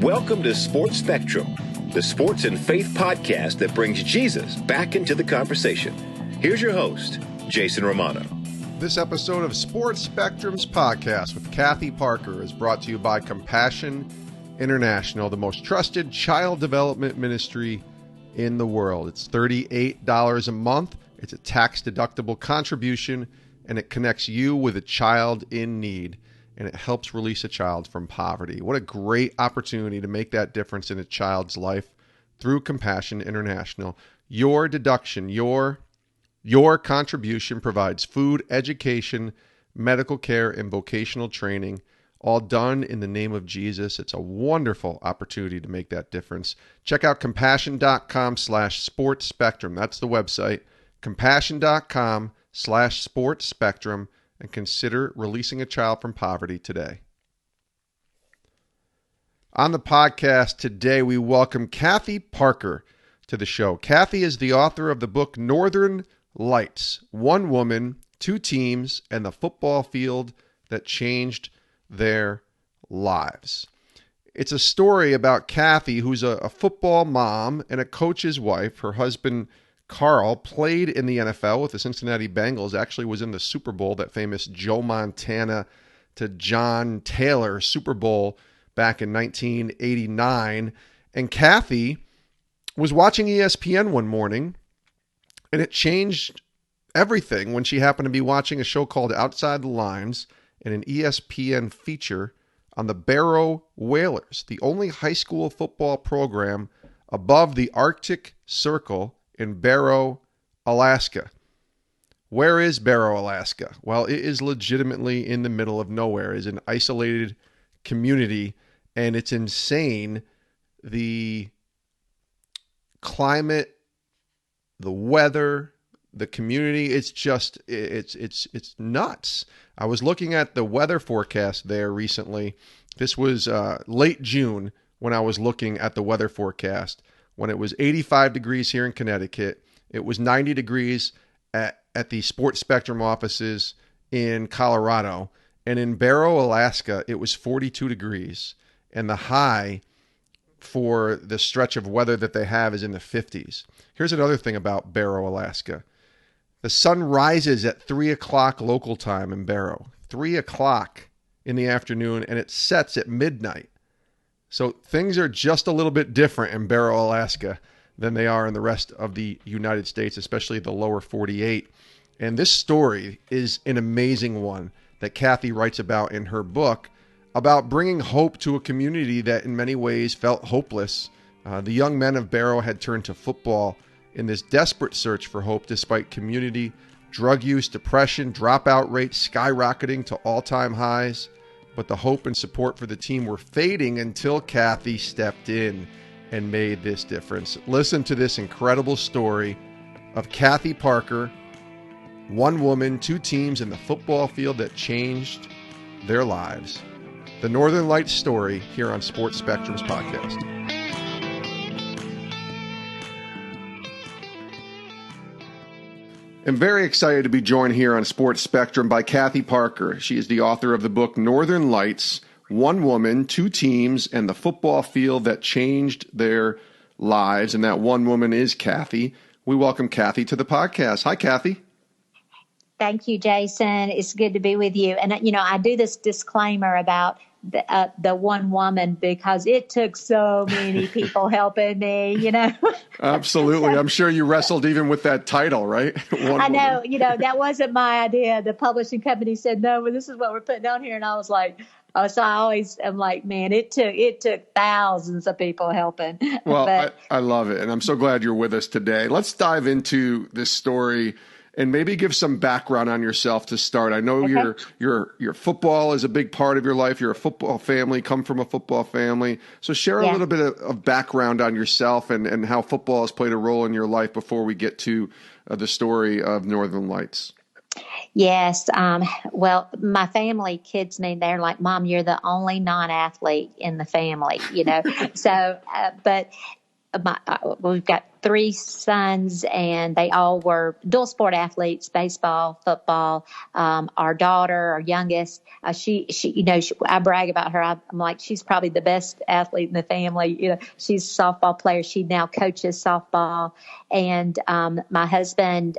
Welcome to Sports Spectrum, the sports and faith podcast that brings Jesus back into the conversation. Here's your host, Jason Romano. This episode of Sports Spectrum's podcast with Cathy Parker is brought to you by Compassion International, the most trusted child development ministry in the world. It's $38 a month. It's a tax-deductible contribution, and it connects you with a child in need, and it helps release a child from poverty. What a great opportunity to make that difference in a child's life through Compassion International. Your deduction, your contribution provides food, education, medical care, and vocational training, all done in the name of Jesus. It's a wonderful opportunity to make that difference. Check out compassion.com/sportspectrum. That's the website, compassion.com/sportspectrum, and consider releasing a child from poverty today. On the podcast today, we welcome Cathy Parker to the show. Cathy is the author of the book Northern Lights, One Woman, Two Teams, and the Football Field That Changed Their Lives. It's a story about Cathy, who's a football mom and a coach's wife. Her husband, Carl, played in the NFL with the Cincinnati Bengals, actually was in the Super Bowl, that famous Joe Montana to John Taylor Super Bowl back in 1989. And Cathy was watching ESPN one morning, and it changed everything when she happened to be watching a show called Outside the Lines and an ESPN feature on the Barrow Whalers, the only high school football program above the Arctic Circle in Barrow, Alaska. Where is Barrow, Alaska? Well, it is legitimately in the middle of nowhere. It's an isolated community, and it's insane. The climate, the weather, the community, it's just, it's nuts. I was looking at the weather forecast there recently. This was late June when I was looking at the weather forecast, when it was 85 degrees here in Connecticut. It was 90 degrees at the Sports Spectrum offices in Colorado. And in Barrow, Alaska, it was 42 degrees. And the high for the stretch of weather that they have is in the 50s. Here's another thing about Barrow, Alaska. The sun rises at 3 o'clock local time in Barrow, 3 o'clock in the afternoon, and it sets at midnight. So things are just a little bit different in Barrow, Alaska than they are in the rest of the United States, especially the lower 48. And this story is an amazing one that Cathy writes about in her book, about bringing hope to a community that in many ways felt hopeless. The young men of Barrow had turned to football in this desperate search for hope despite community drug use, depression, dropout rates skyrocketing to all-time highs. But the hope and support for the team were fading until Cathy stepped in and made this difference. Listen to this incredible story of Cathy Parker, one woman, two teams, in the football field that changed their lives. The Northern Lights story here on Sports Spectrum's podcast. I'm very excited to be joined here on Sports Spectrum by Cathy Parker. She is the author of the book Northern Lights, One Woman, Two Teams, and the Football Field That Changed Their Lives. And that one woman is Cathy. We welcome Cathy to the podcast. Hi, Cathy. Thank you, Jason. It's good to be with you. And, I do this disclaimer about the one woman because it took so many people helping me, Absolutely. I'm sure you wrestled even with that title, right? I know, that wasn't my idea. The publishing company said, no, but this is what we're putting on here. And I was like, so I always am like, man, it took thousands of people helping. Well, I love it. And I'm so glad you're with us today. Let's dive into this story and maybe give some background on yourself to start. I know Okay. your football is a big part of your life. You're a football family, come from a football family. So share a little bit of background on yourself and how football has played a role in your life before we get to the story of Northern Lights. Yes. Well, my family kids me. They're like, Mom, you're the only non-athlete in the family, So, but we've got 3 sons, and they all were dual sport athletes: baseball, football. Our daughter, our youngest, she I brag about her. I'm like, she's probably the best athlete in the family. She's a softball player. She now coaches softball. And my husband,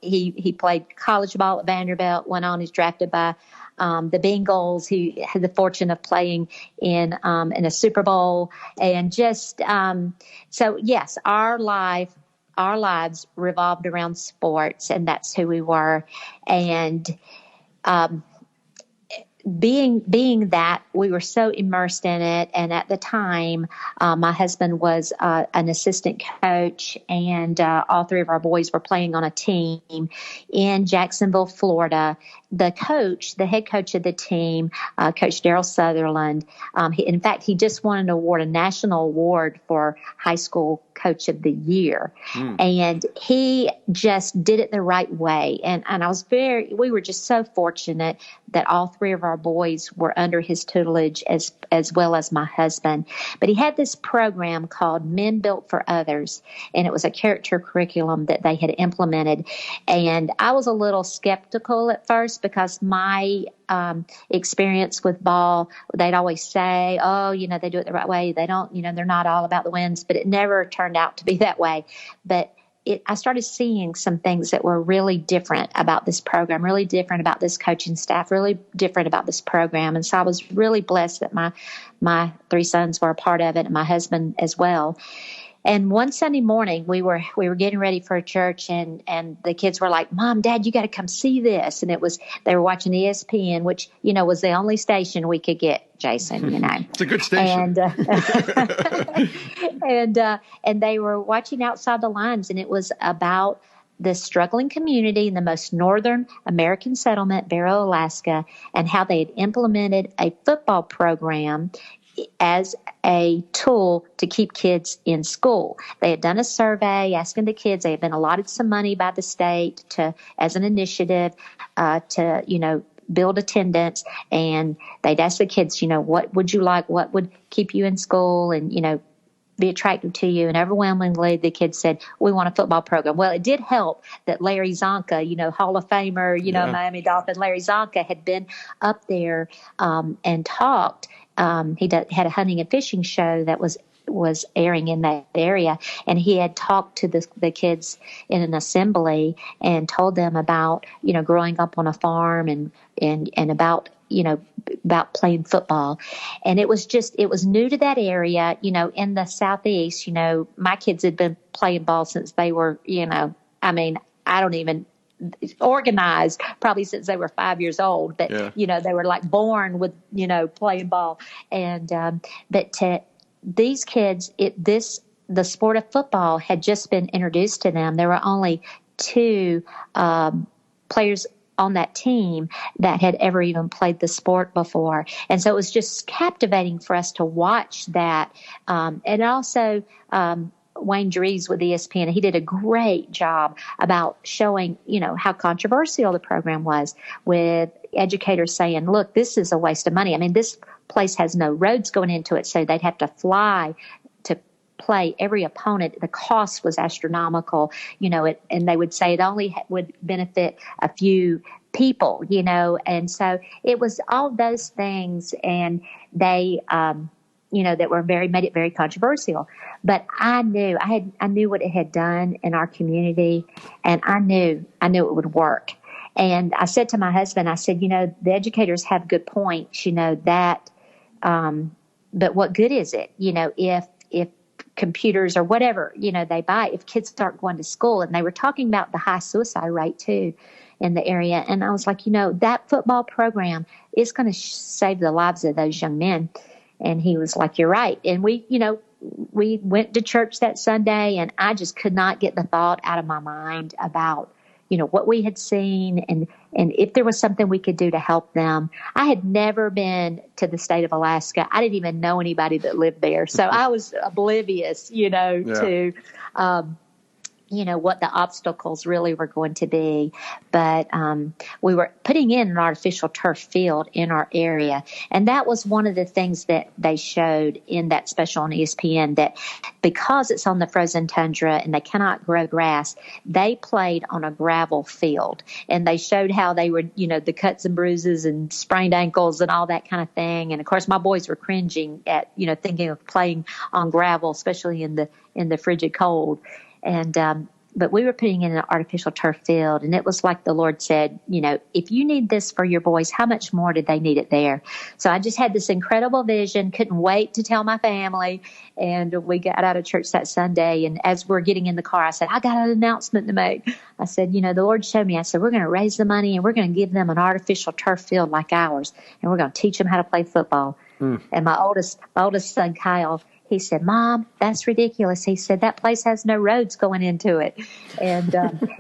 he played college ball at Vanderbilt, went on, he's drafted by the Bengals. He had the fortune of playing in a Super Bowl, and just so yes, our lives revolved around sports, and that's who we were. And being that we were so immersed in it, and at the time, my husband was an assistant coach, and all 3 of our boys were playing on a team in Jacksonville, Florida. The head coach of the team, Coach Daryl Sutherland, in fact, he just won an award, a national award for high school coach of the year. And he just did it the right way. And we were just so fortunate that all 3 of our boys were under his tutelage, as well as my husband. But he had this program called Men Built for Others, and it was a character curriculum that they had implemented. And I was a little skeptical at first, because my experience with ball, they'd always say, oh, they do it the right way. They don't, they're not all about the wins, but it never turned out to be that way. But I started seeing some things that were really different about this program, really different about this coaching staff, really different about this program. And so I was really blessed that my 3 sons were a part of it, and my husband as well. And one Sunday morning, we were getting ready for church, and the kids were like, "Mom, Dad, you got to come see this." And they were watching ESPN, which was the only station we could get, Jason. It's a good station. And they were watching Outside the Lines, and it was about the struggling community in the most northern American settlement, Barrow, Alaska, and how they had implemented a football program as a tool to keep kids in school. They had done a survey asking the kids. They had been allotted some money by the state as an initiative to build attendance, and they'd ask the kids, what would you like? What would keep you in school? And be attractive to you. And overwhelmingly, the kids said, we want a football program. Well, it did help that Larry Zonka, Hall of Famer, Miami Dolphin, Larry Zonka had been up there and talked. He had a hunting and fishing show that was airing in that area, and he had talked to the kids in an assembly and told them about growing up on a farm and about about playing football. And it was new to that area, in the Southeast. My kids had been playing ball since they were, I don't even organized probably since they were 5 years old, but they were like born with playing ball. And but to these kids, the sport of football had just been introduced to them. There were only 2 players on that team that had ever even played the sport before. And so it was just captivating for us to watch that. And also Wayne Dries with ESPN, he did a great job about showing, how controversial the program was, with educators saying, look, this is a waste of money. I mean, this place has no roads going into it, so they'd have to fly to play every opponent. The cost was astronomical, and they would say it only would benefit a few people, and so it was all those things, and they, that made it very controversial. But I knew what it had done in our community, and I knew it would work. And I said to my husband, I said, the educators have good points, that, but what good is it, if computers or whatever, they buy, if kids start going to school? And they were talking about the high suicide rate too in the area. And I was like, that football program is going to save the lives of those young men. And he was like, you're right. And we went to church that Sunday, and I just could not get the thought out of my mind about, what we had seen and if there was something we could do to help them. I had never been to the state of Alaska. I didn't even know anybody that lived there. So I was oblivious, to, what the obstacles really were going to be. But we were putting in an artificial turf field in our area. And that was one of the things that they showed in that special on ESPN, that because it's on the frozen tundra and they cannot grow grass, they played on a gravel field. And they showed how they were, the cuts and bruises and sprained ankles and all that kind of thing. And of course, my boys were cringing at, thinking of playing on gravel, especially in the frigid cold. And, but we were putting in an artificial turf field, and it was like the Lord said, if you need this for your boys, how much more did they need it there? So I just had this incredible vision, couldn't wait to tell my family. And we got out of church that Sunday. And as we're getting in the car, I said, I got an announcement to make. I said, the Lord showed me, I said, we're going to raise the money and we're going to give them an artificial turf field like ours. And we're going to teach them how to play football. And my oldest son, Kyle, he said, Mom, that's ridiculous. He said, that place has no roads going into it. And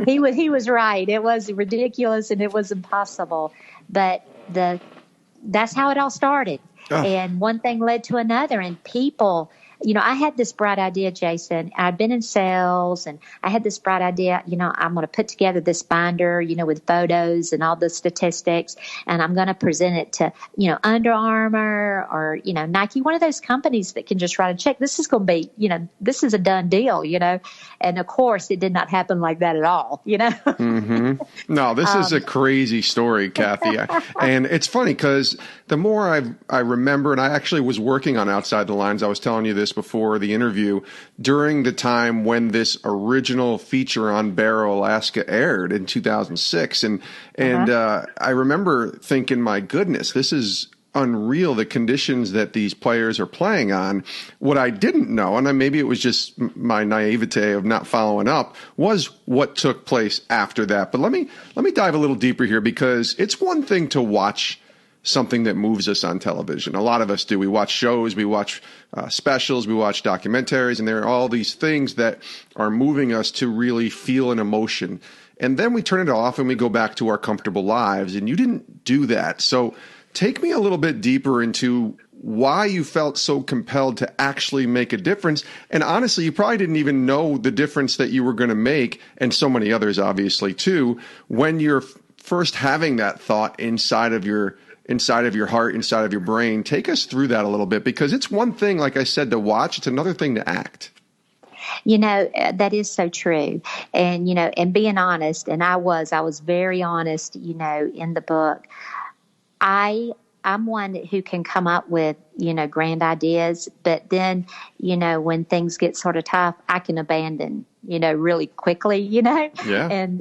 he was right. It was ridiculous and it was impossible. But that's how it all started. Oh. And one thing led to another. And people, I had this bright idea, Jason. I'd been in sales, and I had this bright idea, I'm going to put together this binder, with photos and all the statistics, and I'm going to present it to, Under Armour or, Nike, one of those companies that can just write a check. This is going to be, this is a done deal, And of course, it did not happen like that at all, Mm-hmm. No, this is a crazy story, Cathy. And it's funny because the more I remember, and I actually was working on Outside the Lines, I was telling you this before the interview, during the time when this original feature on Barrow, Alaska aired in 2006. And I remember thinking, my goodness, this is unreal, the conditions that these players are playing on. What I didn't know, and maybe it was just my naivete of not following up, was what took place after that. But let me dive a little deeper here, because it's one thing to watch something that moves us on television. A lot of us do. We watch shows, we watch specials, we watch documentaries, and there are all these things that are moving us to really feel an emotion. And then we turn it off and we go back to our comfortable lives. And you didn't do that. So take me a little bit deeper into why you felt so compelled to actually make a difference. And honestly, you probably didn't even know the difference that you were going to make, and so many others obviously too, when you're first having that thought inside of your heart, inside of your brain. Take us through that a little bit, because it's one thing, like I said, to watch. It's another thing to act. That is so true. And, and being honest, and I was very honest, in the book. I'm one who can come up with, grand ideas, but then, when things get sort of tough, I can abandon, really quickly, Yeah.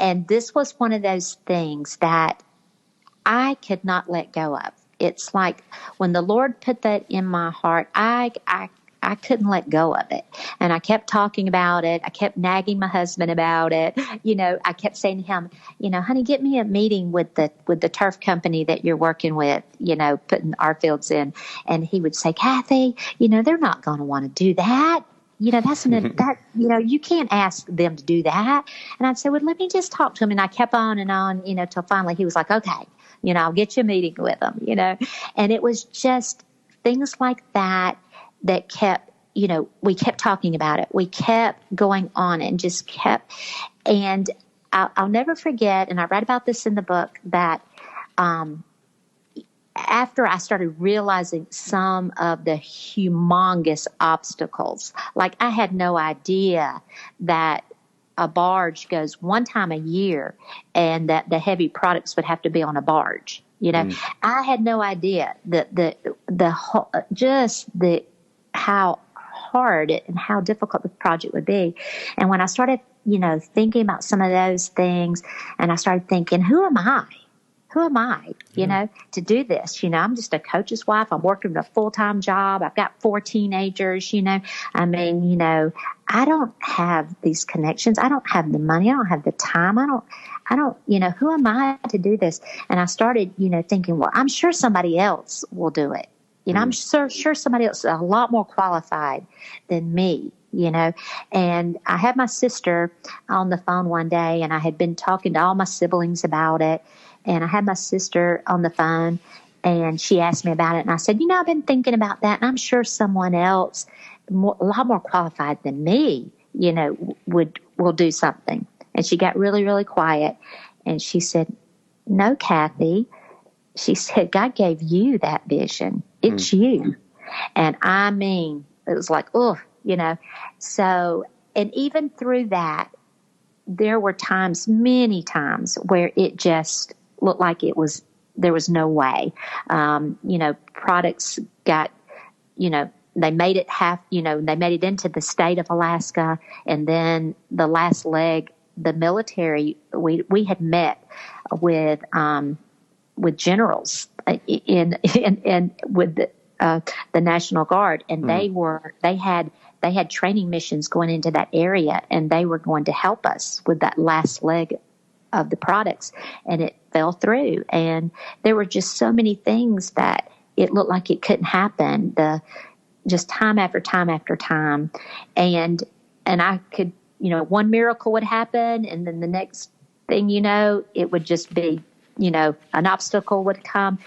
And this was one of those things that I could not let go of. It's like when the Lord put that in my heart, I couldn't let go of it. And I kept talking about it. I kept nagging my husband about it. I kept saying to him, honey, get me a meeting with the turf company that you're working with, putting our fields in. And he would say, Cathy, they're not going to want to do that. You can't ask them to do that. And I'd say, well, let me just talk to him. And I kept on, till finally he was like, okay, I'll get you a meeting with them, and it was just things like that kept, we kept talking about it. We kept going on and just kept, and I'll never forget, and I write about this in the book, that, after I started realizing some of the humongous obstacles, like I had no idea that a barge goes one time a year and that the heavy products would have to be on a barge. I had no idea how hard and how difficult the project would be. And when I started, thinking about some of those things, and I started thinking, who am I? To do this? I'm just a coach's wife. I'm working a full-time job. I've got 4 teenagers, I don't have these connections. I don't have the money. I don't have the time. I don't, who am I to do this? And I started, thinking, well, I'm sure somebody else will do it. I'm sure somebody else is a lot more qualified than me. And I had my sister on the phone one day, and I had been talking to all my siblings about it. And I had my sister on the phone, and she asked me about it. And I said, I've been thinking about that, and I'm sure someone else a lot more qualified than me, we'll do something. And she got really, really quiet. And she said, no, Cathy. She said, God gave you that vision. It's you. And I mean, it was like, so, and even through that, there were many times where it just looked like there was no way. Products got, they made it they made it into the state of Alaska. And then the last leg, the military, we had met with generals in with the National Guard, and they had training missions going into that area, and they were going to help us with that last leg of the products, and it fell through. And there were just so many things that it looked like it couldn't happen. Just time after time after time, and I could, one miracle would happen, and then the next thing it would just be, an obstacle would come,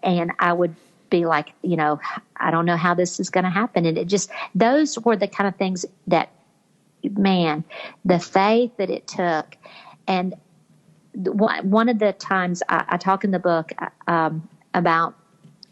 and I would be like, I don't know how this is going to happen. And those were the kind of things that, man, the faith that it took. And one of the times I talk in the book about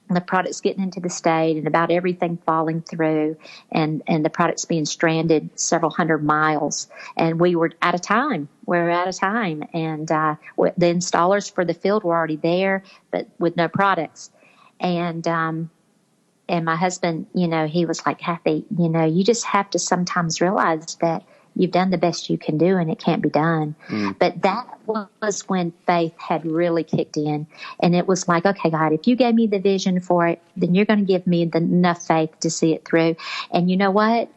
the products getting into the state and about everything falling through and the products being stranded several hundred miles. And we were out of time. And the installers for the field were already there, but with no products. And my husband, he was like, Cathy, you just have to sometimes realize that you've done the best you can do and it can't be done. But that was when faith had really kicked in. And it was like, okay, God, if you gave me the vision for it, then you're going to give me enough faith to see it through. And you know what?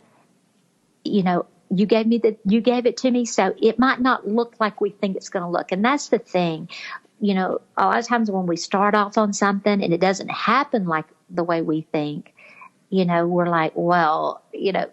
You gave it to me. So it might not look like we think it's going to look. And that's the thing. A lot of times when we start off on something and it doesn't happen like the way we think, we're like, well,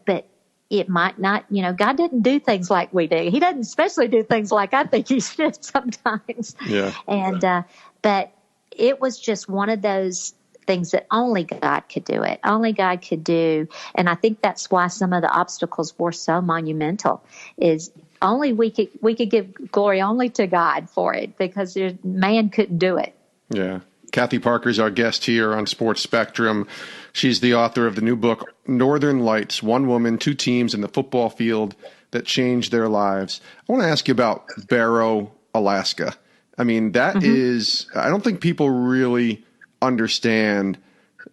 but it might not, God didn't do things like we do. He doesn't especially do things like I think he should sometimes. Yeah. And, but it was just one of those things that only God could do it. Only God could do. And I think that's why some of the obstacles were so monumental is only we could give glory only to God for it because man couldn't do it. Yeah. Cathy Parker is our guest here on Sports Spectrum. She's the author of the new book, Northern Lights, One Woman, Two Teams in the Football Field That Changed Their Lives. I want to ask you about Barrow, Alaska. I mean, that is, I don't think people really understand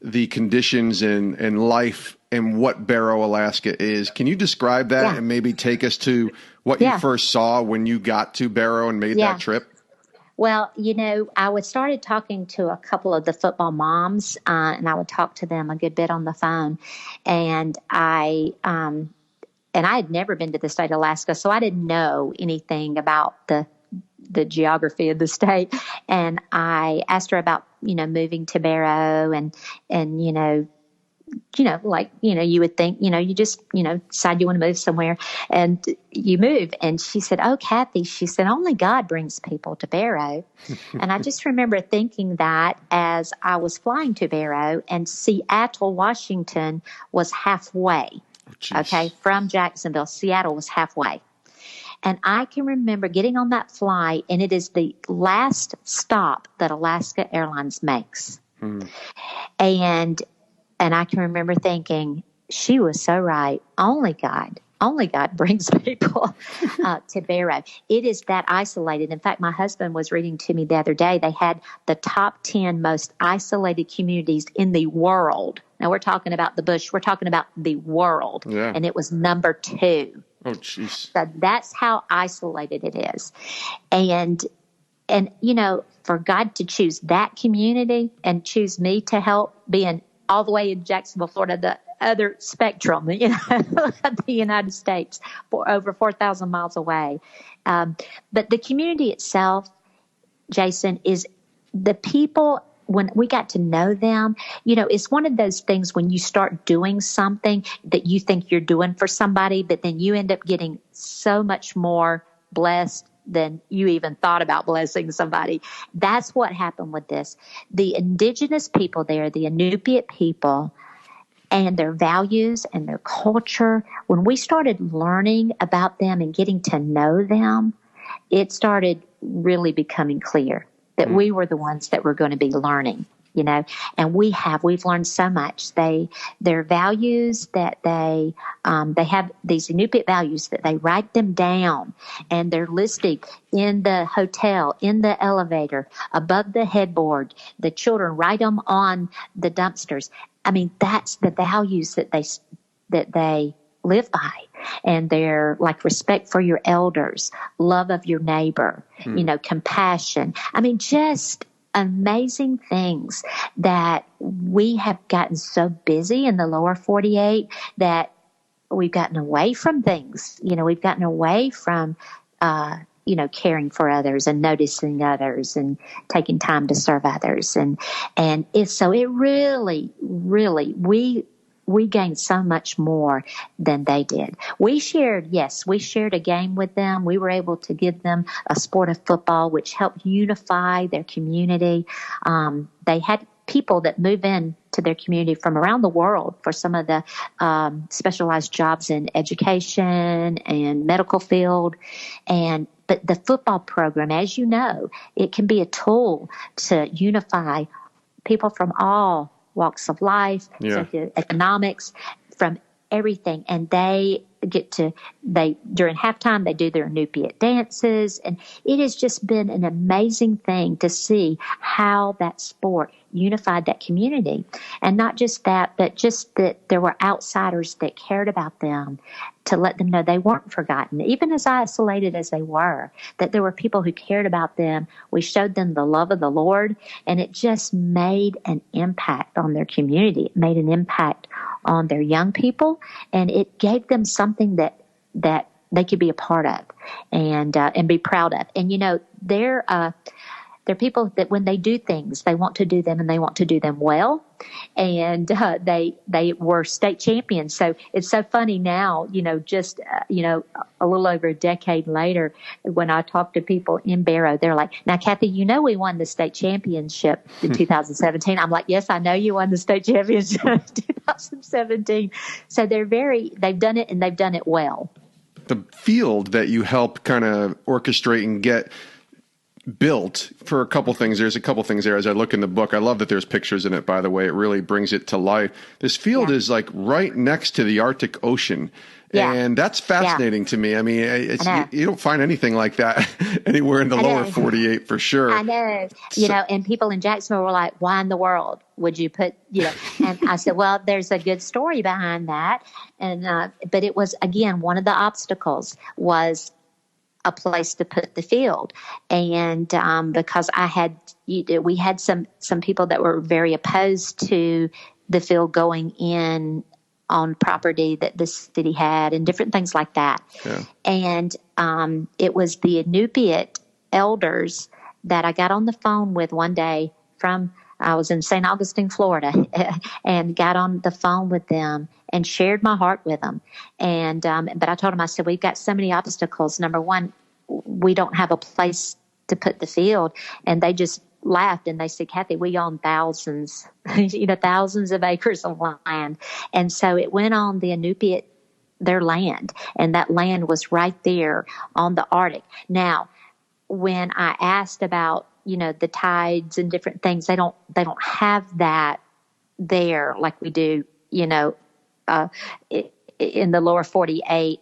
the conditions and life and what Barrow, Alaska is. Can you describe that and maybe take us to what you first saw when you got to Barrow and made that trip? Well, I started talking to a couple of the football moms, and I would talk to them a good bit on the phone. And I had never been to the state of Alaska, so I didn't know anything about the geography of the state. And I asked her about, moving to Barrow and you would think, you just, decide you want to move somewhere and you move. And she said, oh, Cathy, she said, only God brings people to Barrow. And I just remember thinking that as I was flying to Barrow, and Seattle, Washington was halfway. From Jacksonville, Seattle was halfway. And I can remember getting on that flight, and it is the last stop that Alaska Airlines makes. And I can remember thinking, she was so right. Only God brings people to Barrow. It is that isolated. In fact, my husband was reading to me the other day. They had the top 10 most isolated communities in the world. Now, we're talking about the bush. We're talking about the world. Yeah. And it was number 2. Oh, jeez. So that's how isolated it is. And for God to choose that community and choose me to help being all the way in Jacksonville, Florida, the other spectrum, of the United States, for over 4,000 miles away. But the community itself, Jason, is the people, when we got to know them, it's one of those things when you start doing something that you think you're doing for somebody, but then you end up getting so much more blessed than you even thought about blessing somebody. That's what happened with this. The indigenous people there, the Inupiat people, and their values and their culture. When we started learning about them and getting to know them, it started really becoming clear that we were the ones that were going to be learning, and we've learned so much. Their values that they have these Inupiat values that they write them down, and they're listed in the hotel, in the elevator, above the headboard. The children write them on the dumpsters. I mean, that's the values that they live by. And they're like respect for your elders, love of your neighbor, compassion. I mean, just amazing things that we have gotten so busy in the lower 48 that we've gotten away from things. We've gotten away from, caring for others and noticing others and taking time to serve others. And it really, really, we gained so much more than they did. We shared a game with them. We were able to give them a sport of football, which helped unify their community. They had people that move in to their community from around the world for some of the specialized jobs in education and medical field. But the football program, as you know, it can be a tool to unify people from all walks of life, socioeconomics, from everything. And during halftime, they do their Inupiat dances. And it has just been an amazing thing to see how that sport unified that community. And not just that, but just that there were outsiders that cared about them to let them know they weren't forgotten, even as isolated as they were, that there were people who cared about them. We showed them the love of the Lord, and it just made an impact on their community. It made an impact on their young people, and it gave them something that they could be a part of and be proud of. And they're people that when they do things, they want to do them and they want to do them well. And they were state champions. So it's so funny now, a little over a decade later, when I talk to people in Barrow, they're like, "Now, Cathy, we won the state championship in 2017. I'm like, "Yes, I know you won the state championship in 2017. So they've done it, and they've done it well. The field that you help kind of orchestrate and get built for a couple things. There's a couple things there as I look in the book. I love that there's pictures in it, by the way. It really brings it to life. This field is like right next to the Arctic Ocean. Yeah. And that's fascinating to me. I mean, you don't find anything like that anywhere in the lower 48 for sure. I know, and people in Jacksonville were like, "Why in the world would you put, and I said, well, there's a good story behind that. And, but it was, again, one of the obstacles was a place to put the field. And because we had some people that were very opposed to the field going in on property that the city had and different things like that. Yeah. And it was the Inupiat elders that I got on the phone with one day I was in St. Augustine, Florida, and got on the phone with them and shared my heart with them. And but I told them, I said, we've got so many obstacles. Number one, we don't have a place to put the field. And they just laughed and they said, "Cathy, we own thousands, thousands of acres of land." And so it went on the Inupiat, their land, and that land was right there on the Arctic. Now, when I asked about, the tides and different things, they don't have that there like we do, in the lower 48,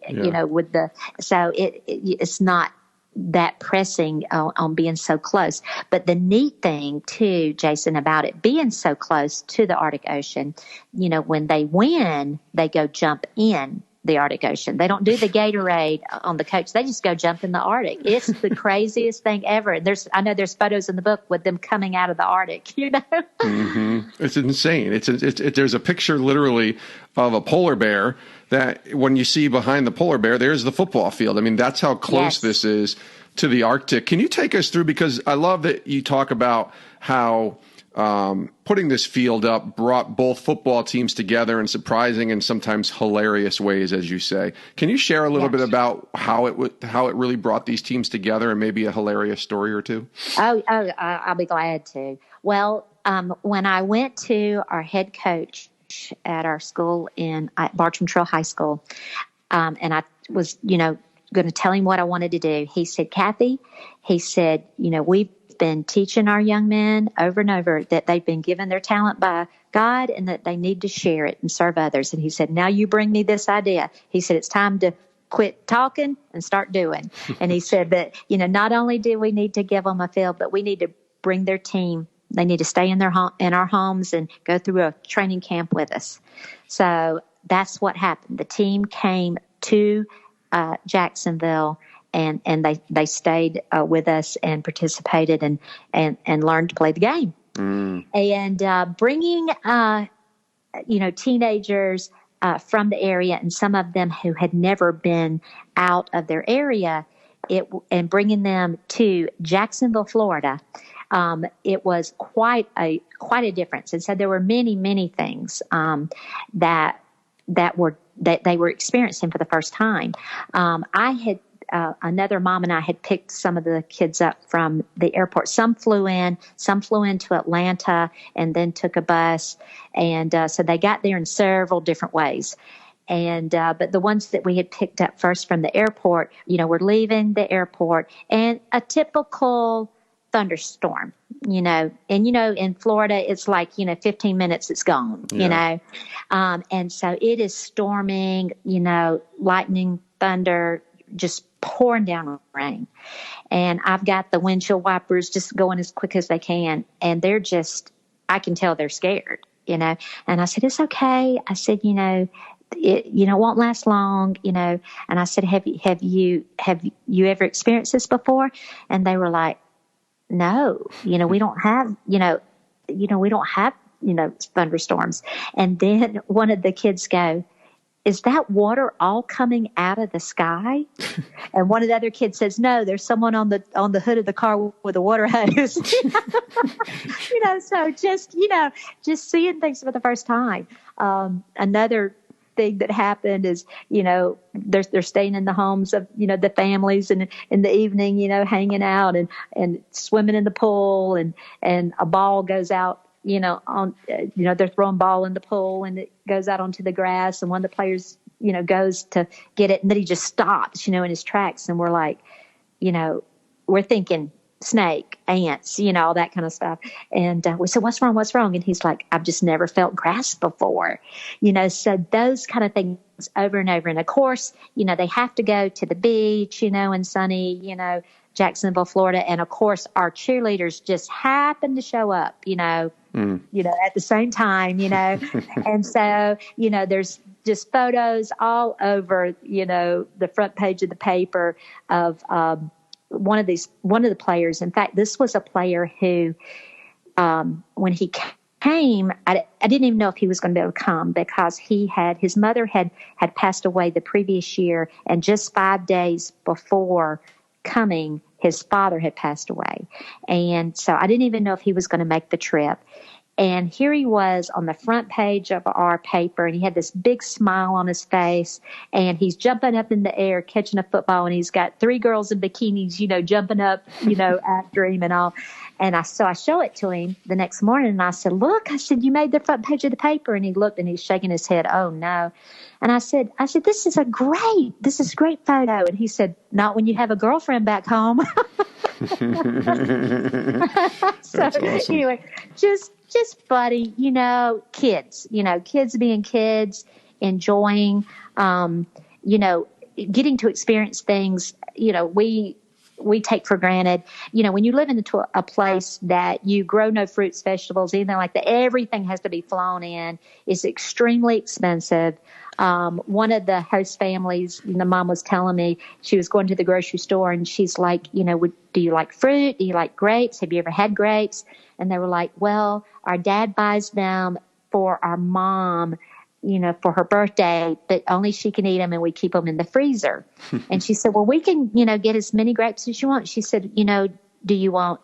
so it's not that pressing on being so close. But the neat thing too, Jason, about it being so close to the Arctic Ocean, when they win, they go jump in the Arctic Ocean. They don't do the Gatorade on the coach. They just go jump in the Arctic. It's the craziest thing ever. I know there's photos in the book with them coming out of the Arctic, Mm-hmm. It's insane. There's a picture literally of a polar bear that when you see behind the polar bear, there's the football field. I mean, that's how close this is to the Arctic. Can you take us through, because I love that you talk about how putting this field up brought both football teams together in surprising and sometimes hilarious ways, as you say. Can you share a little bit about how it really brought these teams together and maybe a hilarious story or two? I'll be glad to. Well, when I went to our head coach, at our school at Bartram Trail High School. And I was, going to tell him what I wanted to do. He said, Cathy, he said, we've been teaching our young men over and over that they've been given their talent by God and that they need to share it and serve others. And he said, now you bring me this idea. He said, it's time to quit talking and start doing. And he said that, not only do we need to give them a field, but we need to bring their team. They need to stay in our homes and go through a training camp with us. So that's what happened. The team came to Jacksonville, and they stayed with us and participated and learned to play the game. And bringing teenagers from the area, and some of them who had never been out of their area, and bringing them to Jacksonville, Florida. It was quite a difference. And so there were many things that they were experiencing for the first time. I had another mom and I had picked some of the kids up from the airport. Some flew into Atlanta and then took a bus. And so they got there in several different ways. And but the ones that we had picked up first from the airport, were leaving the airport, and a typical thunderstorm, and in Florida, it's like, 15 minutes, it's gone, and so it is storming, lightning, thunder, just pouring down rain. And I've got the windshield wipers just going as quick as they can. And they're just, I can tell they're scared, and I said, it's okay. I said, it won't last long, and I said, have you ever experienced this before? And they were like, no, we don't have, thunderstorms. And then one of the kids go, is that water all coming out of the sky? And one of the other kids says, no, there's someone on the hood of the car with a water hose. So just seeing things for the first time. Another thing that happened is, they're staying in the homes of, the families, and in the evening, hanging out and swimming in the pool, and a ball goes out, they're throwing ball in the pool, and it goes out onto the grass, and one of the players, goes to get it, and then he just stops, in his tracks. And we're like, we're thinking snake, ants, all that kind of stuff. And we said, what's wrong? And he's like, I've just never felt grass before, so those kind of things over and over. And of course, they have to go to the beach, in sunny, Jacksonville, Florida. And of course, our cheerleaders just happen to show up, at the same time, and so, there's just photos all over, the front page of the paper of, one of the players. In fact, this was a player who, when he came, I didn't even know if he was going to be able to come, because his mother had passed away the previous year, and just 5 days before coming, his father had passed away. And so I didn't even know if he was going to make the trip. And here he was on the front page of our paper, and he had this big smile on his face, and he's jumping up in the air, catching a football, and he's got 3 girls in bikinis, jumping up, after him and all. And I show it to him the next morning, and I said, look, you made the front page of the paper. And he looked, and he's shaking his head. Oh no. And I said, this is a great photo. And he said, not when you have a girlfriend back home. So awesome. Anyway, just funny, kids being kids, enjoying, getting to experience things, we take for granted. When you live into a place that you grow no fruits, vegetables, anything like that, everything has to be flown in. It's extremely expensive. One of the host families, the mom was telling me, she was going to the grocery store, and she's like, do you like fruit? Do you like grapes? Have you ever had grapes? And they were like, well, our dad buys them for our mom, for her birthday, but only she can eat them, and we keep them in the freezer. And she said, well, we can, get as many grapes as you want. She said, do you want,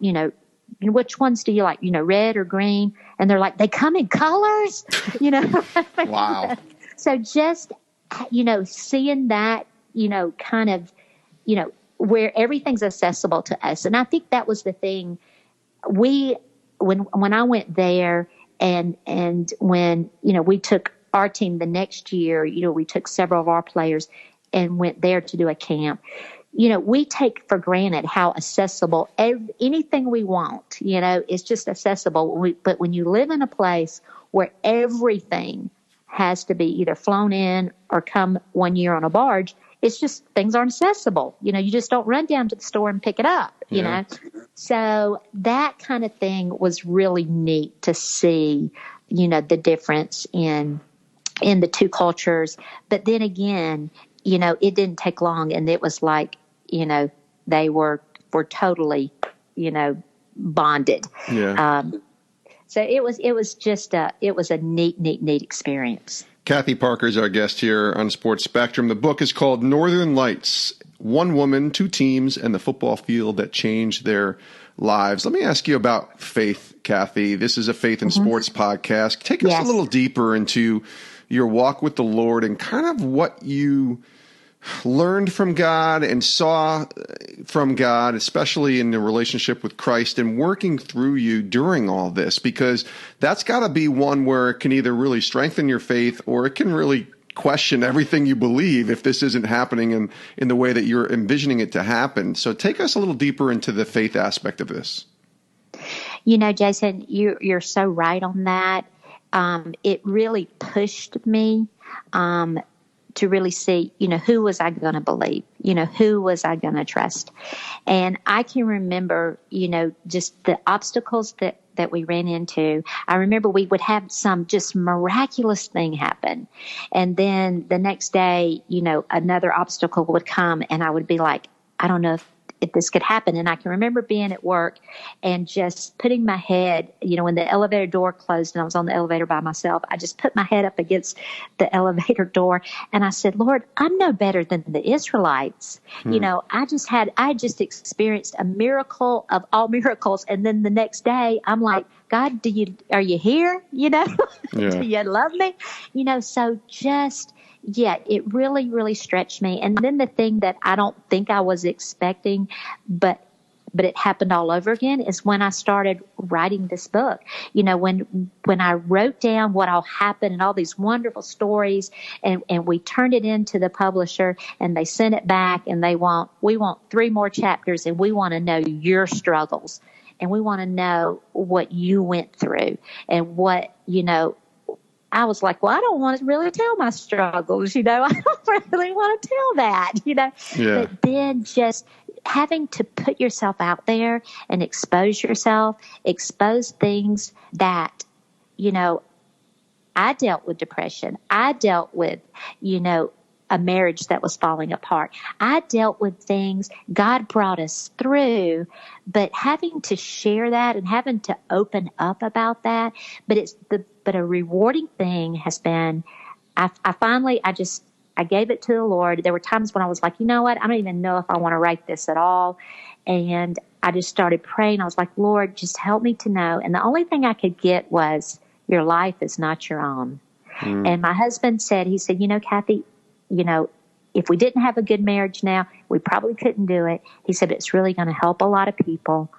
which ones do you like, red or green? And they're like, they come in colors, Wow. So just, seeing that, kind of, where everything's accessible to us. And I think that was the thing. When I went there, And when, we took our team the next year, we took several of our players and went there to do a camp. We take for granted how accessible anything we want, is just accessible. But when you live in a place where everything has to be either flown in or come 1 year on a barge, it's just things aren't accessible. You just don't run down to the store and pick it up, you know. So that kind of thing was really neat to see, the difference in the two cultures. But then again, it didn't take long, and it was like, they were totally, bonded. Yeah. So it was just a neat experience. Cathy Parker is our guest here on Sports Spectrum. The book is called Northern Lights: One Woman, Two Teams, and the Football Field That Changed Their Lives. Let me ask you about faith, Cathy. This is a faith and sports podcast. Take us a little deeper into your walk with the Lord and kind of what you learned from God and saw from God, especially in the relationship with Christ and working through you during all this, because that's got to be one where it can either really strengthen your faith or it can really question everything you believe if this isn't happening in the way that you're envisioning it to happen. So take us a little deeper into the faith aspect of this. Jason, you're so right on that. It really pushed me to really see, who was I going to believe? Who was I going to trust? And I can remember, just the obstacles that we ran into. I remember we would have some just miraculous thing happen. And then the next day, another obstacle would come and I would be like, I don't know if this could happen. And I can remember being at work and just putting my head, when the elevator door closed and I was on the elevator by myself, I just put my head up against the elevator door and I said, Lord, I'm no better than the Israelites. I just experienced a miracle of all miracles. And then the next day I'm like, God, are you here? Do you love me? So just, it really, really stretched me. And then the thing that I don't think I was expecting, but it happened all over again, is when I started writing this book. When I wrote down what all happened and all these wonderful stories, and we turned it into the publisher, and they sent it back, and we want 3 more chapters, and we want to know your struggles, and we want to know what you went through, and what, I was like, well, I don't want to really tell my struggles, I don't really want to tell that, Yeah. But then just having to put yourself out there and expose yourself, expose things that, I dealt with depression. I dealt with, a marriage that was falling apart. I dealt with things God brought us through, but having to share that and having to open up about that. But a rewarding thing has been, I gave it to the Lord. There were times when I was like, you know what? I don't even know if I want to write this at all. And I just started praying. I was like, Lord, just help me to know. And the only thing I could get was, your life is not your own. And my husband said, Cathy, if we didn't have a good marriage now, we probably couldn't do it. He said, it's really going to help a lot of people.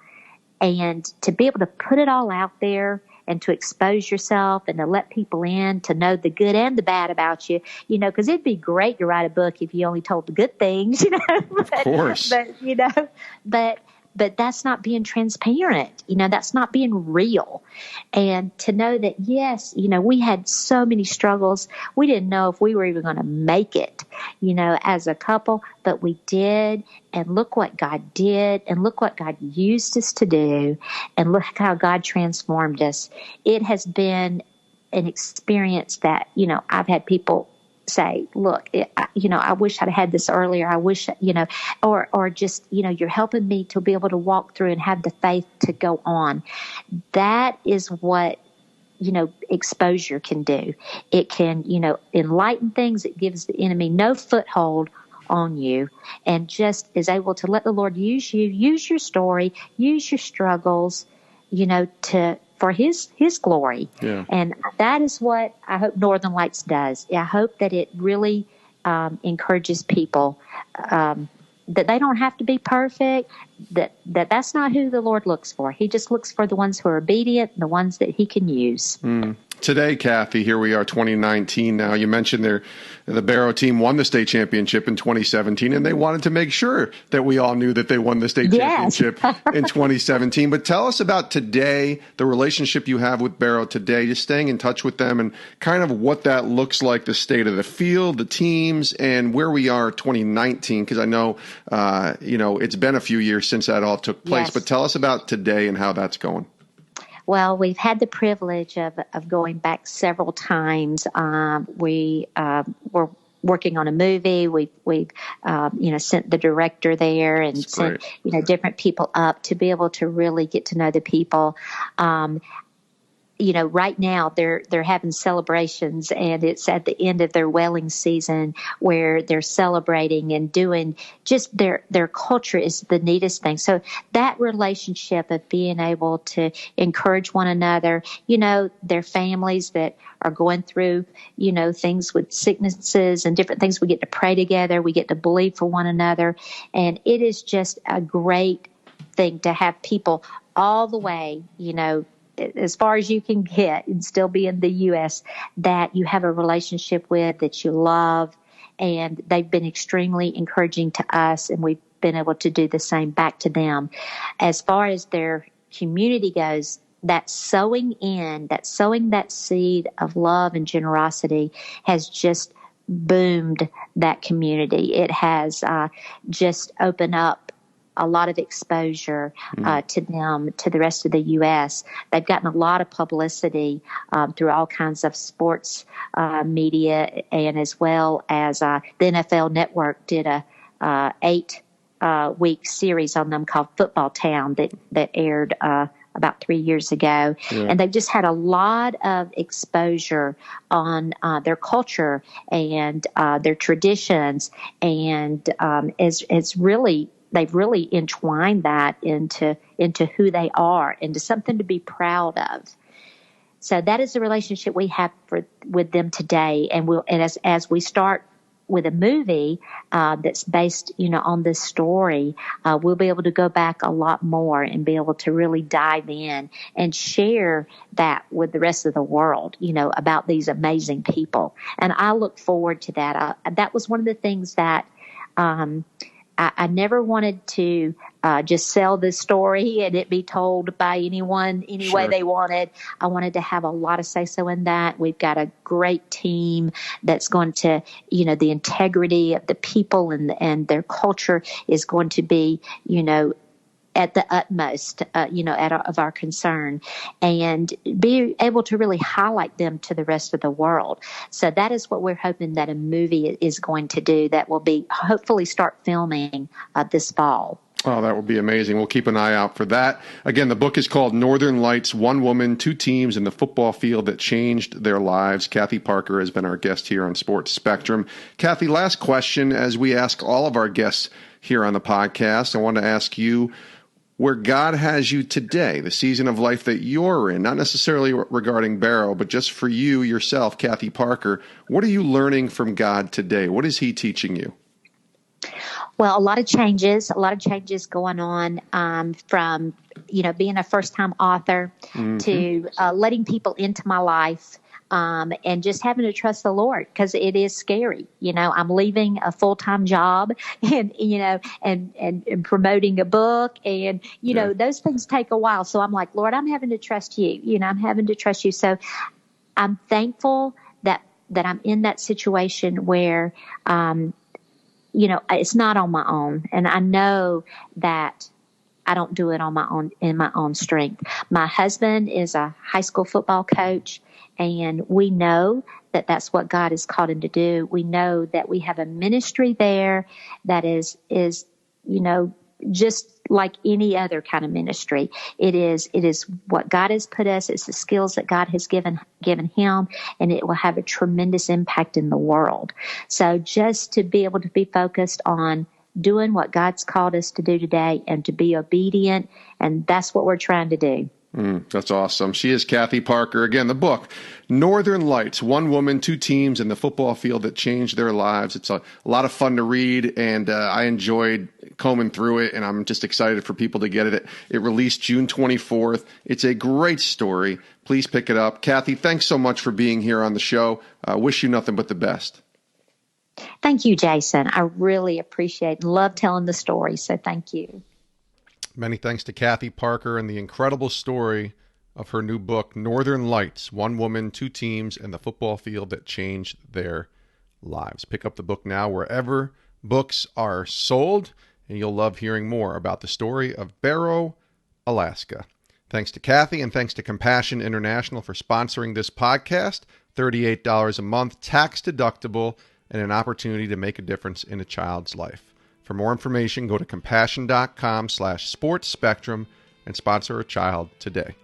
And to be able to put it all out there and to expose yourself and to let people in to know the good and the bad about you, because it'd be great to write a book if you only told the good things, Of course. But that's not being transparent. That's not being real. And to know that, yes, we had so many struggles. We didn't know if we were even going to make it, as a couple, but we did. And look what God did. And look what God used us to do. And look how God transformed us. It has been an experience that, I've had people say, look, I wish I'd had this earlier. I wish, or just, you're helping me to be able to walk through and have the faith to go on. That is what, exposure can do. It can, enlighten things. It gives the enemy no foothold on you, and just is able to let the Lord use you, use your story, use your struggles, for his glory. Yeah. And that is what I hope Northern Lights does. I hope that it really encourages people that they don't have to be perfect, that's not who the Lord looks for. He just looks for the ones who are obedient, the ones that he can use. Today, Cathy, here we are, 2019 now. You mentioned the Barrow team won the state championship in 2017, and they wanted to make sure that we all knew that they won the state championship in 2017. But tell us about today, the relationship you have with Barrow today, just staying in touch with them and kind of what that looks like, the state of the field, the teams, and where we are 2019, because I know, it's been a few years since that all took place. Yes. But tell us about today and how that's going. Well, we've had the privilege of going back several times. We were working on a movie. We've sent the director there and sent different people up to be able to really get to know the people. Right now they're having celebrations, and it's at the end of their whaling season where they're celebrating and doing just their culture is the neatest thing. So that relationship of being able to encourage one another, their families that are going through, things with sicknesses and different things. We get to pray together. We get to believe for one another. And it is just a great thing to have people all the way, as far as you can get and still be in the U.S., that you have a relationship with, that you love, and they've been extremely encouraging to us, and we've been able to do the same back to them. As far as their community goes, that sowing that seed of love and generosity has just boomed that community. It has just opened up a lot of exposure to them, to the rest of the U.S. They've gotten a lot of publicity through all kinds of sports media, and as well as the NFL Network did a 8-week series on them called Football Town that aired about 3 years ago. Yeah. And they've just had a lot of exposure on their culture and their traditions, and they've really entwined that into who they are, into something to be proud of. So that is the relationship we have with them today. And as we start with a movie that's based, on this story, we'll be able to go back a lot more and be able to really dive in and share that with the rest of the world, about these amazing people. And I look forward to that. That was one of the things that I never wanted to just sell this story and it be told by anyone any way they wanted. I wanted to have a lot of say-so in that. We've got a great team that's going to, the integrity of the people and their culture is going to be, at the utmost, of our concern, and be able to really highlight them to the rest of the world. So that is what we're hoping that a movie is going to do, that will be hopefully start filming this fall. Oh, that would be amazing. We'll keep an eye out for that. Again, the book is called Northern Lights, One Woman, Two Teams in the Football Field That Changed Their Lives. Cathy Parker has been our guest here on Sports Spectrum. Cathy, last question, as we ask all of our guests here on the podcast, I want to ask you where God has you today, the season of life that you're in, not necessarily regarding Barrow, but just for you yourself, Cathy Parker. What are you learning from God today? What is he teaching you? Well, a lot of changes going on from, being a first-time author to letting people into my life. And just having to trust the Lord, because it is scary. I'm leaving a full-time job and promoting a book, and, those things take a while. So I'm like, Lord, I'm having to trust you. I'm having to trust you. So I'm thankful that I'm in that situation where, it's not on my own. And I know that I don't do it on my own, in my own strength. My husband is a high school football coach, and we know that that's what God has called him to do. We know that we have a ministry there that is, just like any other kind of ministry. It is what God has put us. It's the skills that God has given him, and it will have a tremendous impact in the world. So just to be able to be focused on doing what God's called us to do today and to be obedient, and that's what we're trying to do. That's awesome. She is Cathy Parker. Again, the book, Northern Lights, One Woman, Two Teams, and the Football Field That Changed Their Lives. It's a lot of fun to read, and I enjoyed combing through it, and I'm just excited for people to get it. It released June 24th. It's a great story. Please pick it up. Cathy, thanks so much for being here on the show. Wish you nothing but the best. Thank you, Jason. I really appreciate and love telling the story, so thank you. Many thanks to Cathy Parker and the incredible story of her new book, Northern Lights, One Woman, Two Teams, and the Football Field That Changed Their Lives. Pick up the book now wherever books are sold, and you'll love hearing more about the story of Barrow, Alaska. Thanks to Cathy, and thanks to Compassion International for sponsoring this podcast. $38 a month, tax deductible, and an opportunity to make a difference in a child's life. For more information, go to compassion.com/sportsspectrum and sponsor a child today.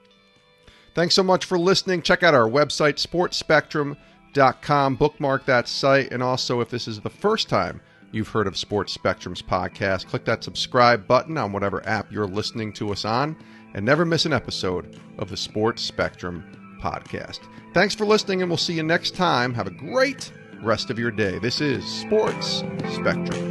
Thanks so much for listening. Check out our website, sportsspectrum.com. Bookmark that site. And also, if this is the first time you've heard of Sports Spectrum's podcast, click that subscribe button on whatever app you're listening to us on, and never miss an episode of the Sports Spectrum podcast. Thanks for listening, and we'll see you next time. Have a great rest of your day. This is Sports Spectrum.